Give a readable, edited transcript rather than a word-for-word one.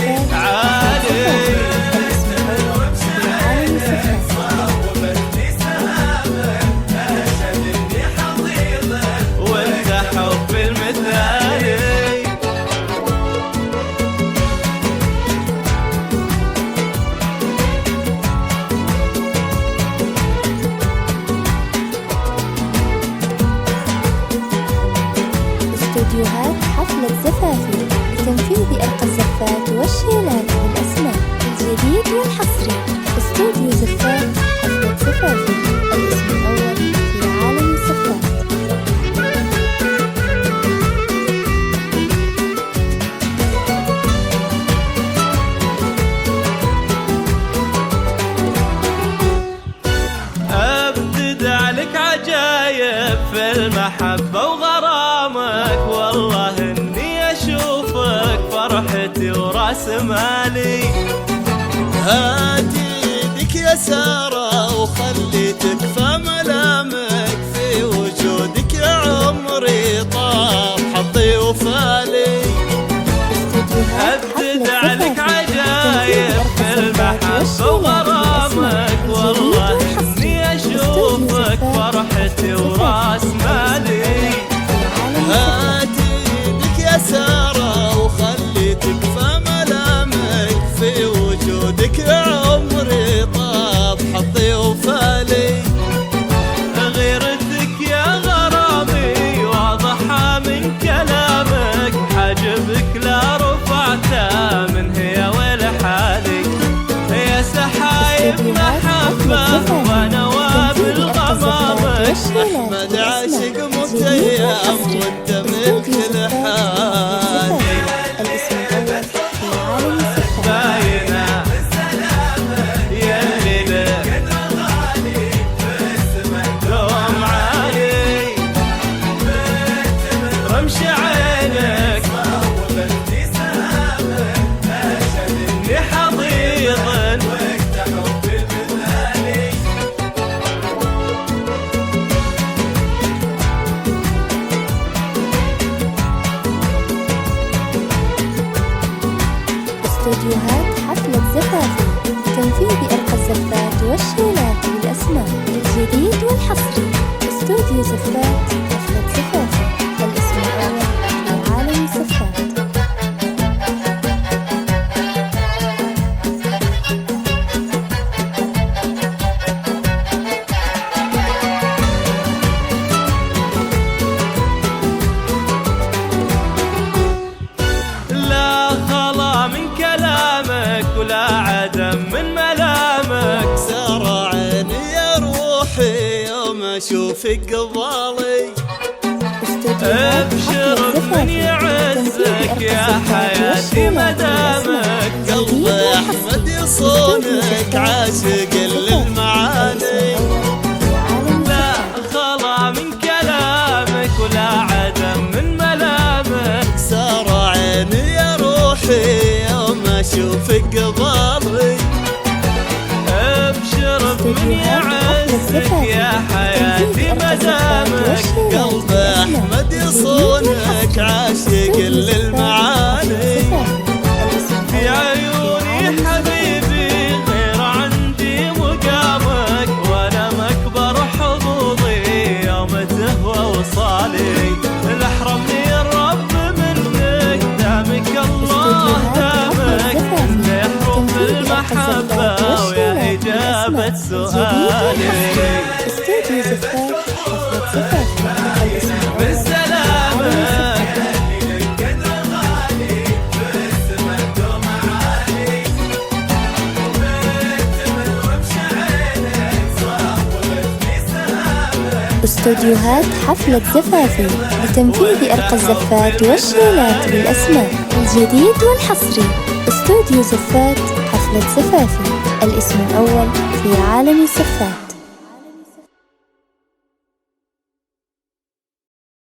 زفات عالي الاسم الأول في عالم الزفات. وانت حب المثالي. استوديوهات حفلة زفافي لتنفيذ أرقى الزفات والشيلات بالأسماء الجديد والحصري. استوديو زفات حفلة زفافي الاسم الأول في عالم الزفات. ابتدع لك عجايب في المحبة وغرامك، والله اني اشوفك فرحتي وراس مالي. هاتي يدك يا سارة وخلي تكفى ملامك، في وجودك يا عمري طاب حظي وفالي. ابتدع لك عجايب في المحبة وغرامك، والله اني اشوفك فرحتي وراس مالي. هاتي يدك يا سارة وخلي تكفى ملامك، في وجودك يا عمري طاب حظي وفالي. غيرتك يا غرامي واضحة من كلامك، حاجبك لا رفعته من هي ولحالي. يا سحايب محبة ونواب الغمامك، احمد عاشق متيم وانت من كل حال. الاسم الأول في عالم الزفات. باينة يلي لك دوم عالي، رمش عينك اني حضيض. استوديوهات حفلة زفافي لتنفيذ أرقى الزفات والشيلات بالأسماء الجديد والحصري. استوديو زفات حفلة زفافي الاسم الأول في عالم الزفات. لا خلا من كلامك ولا عدم من ملامك، سارة عيني يا روحي يوم اشوفك قبالي. ابشر من يعزك يا حياتي مدامك، قلبي احمد يصونك عاشق للمعاني. لا خلا من كلامك ولا عدم من ملامك، سارة عيني يا روحي يوم اشوفك قبالي. ابشر من يعزك يا حياتي مدامك، قلبي احمد يصونك عاشق للمعاني. في عيوني حبيبي غير عندي مقامك، وانا مكبر حظوظي يوم تهوى وصالي. الاحرمني الرب منك دامك الله دامك، انت يحرم المحبة ويا اجابة سؤالي. استوديو زفات حفلة زفافي الاسم الأول بالسلامة استوديوهات حفلة زفافي لتنفيذ أرقى الزفات والشيلات بالأسماء الجديد والحصري. استوديو زفات حفلة زفافي الاسم الأول في عالم الزفات.